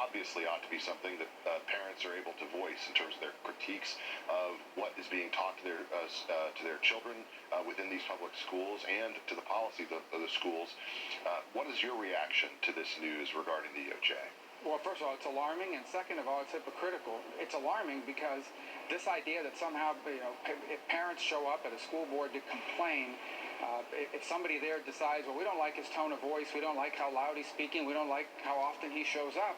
obviously ought to be something that parents are able to voice in terms of their critiques of what is being taught to their children within these public schools and to the policy of the schools. What is your reaction to this news regarding the DOJ? Well, first of all, it's alarming, and second of all, it's hypocritical. It's alarming because this idea that somehow, if parents show up at a school board to complain, if somebody there decides, well, we don't like his tone of voice, we don't like how loud he's speaking, we don't like how often he shows up,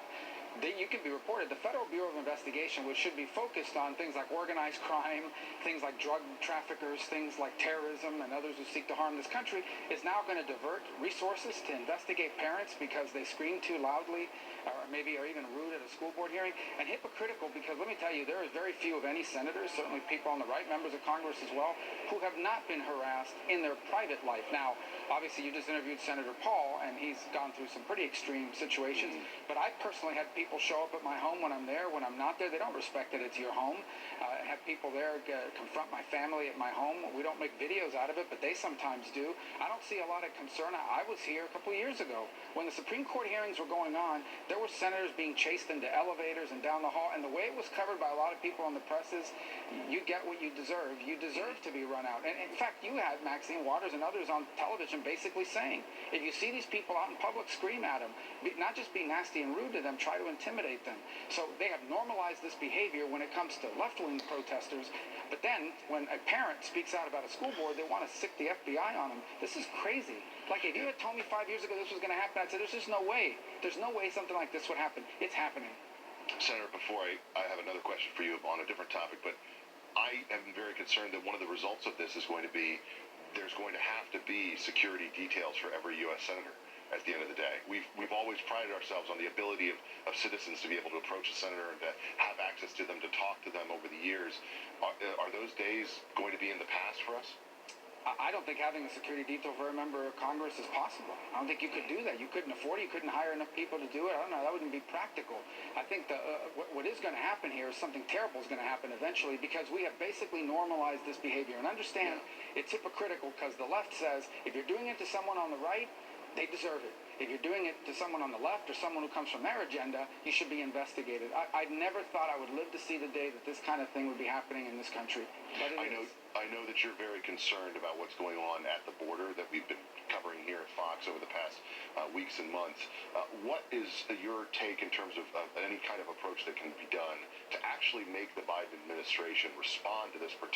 then you can be reported. The Federal Bureau of Investigation, which should be focused on things like organized crime, things like drug traffickers, things like terrorism and others who seek to harm this country, is now going to divert resources to investigate parents because they scream too loudly or maybe are even rude at a school board hearing. And hypocritical because, let me tell you, there are very few of any senators, certainly people on the right, members of Congress as well, who have not been harassed in their private life. Now, obviously, you just interviewed Senator Paul, and he's gone through some pretty extreme situations, but I personally had people show up at my home when I'm there. When I'm not there, they don't respect that it's your home. Have people there confront my family at my home. We don't make videos out of it, but they sometimes do. I don't see a lot of concern. I was here a couple of years ago when the Supreme Court hearings were going on. There were senators being chased into elevators and down the hall, and the way it was covered by a lot of people on the press is, you get what you deserve. You deserve to be run out. And in fact, you had Maxine Waters and others on television basically saying, if you see these people out in public, scream at them. Not just be nasty and rude to them, try to intimidate them. So they have normalized this behavior when it comes to left-wing protesters. But then when a parent speaks out about a school board, they want to sick the FBI on them. This is crazy. Like, if you had told me 5 years ago this was going to happen, I'd say there's just no way. There's no way something like this would happen. It's happening. Senator, before I have another question for you on a different topic, but I am very concerned that one of the results of this is going to be there's going to have to be security details for every U.S. senator. At the end of the day, we've always prided ourselves on the ability of citizens to be able to approach a senator and to have access to them, to talk to them over the years. Are those days going to be in the past for us? I don't think having a security detail for a member of Congress is possible. I don't think you could do that. You couldn't afford it. You couldn't hire enough people to do it. I don't know. That wouldn't be practical. I think what is going to happen here is something terrible is going to happen eventually because we have basically normalized this behavior. And understand, it's hypocritical because the left says if you're doing it to someone on the right, they deserve it. If you're doing it to someone on the left or someone who comes from their agenda, you should be investigated. I never thought I would live to see the day that this kind of thing would be happening in this country. But I know that you're very concerned about what's going on at the border that we've been covering here at Fox over the past weeks and months. What is your take in terms of any kind of approach that can be done to actually make the Biden administration respond to this particular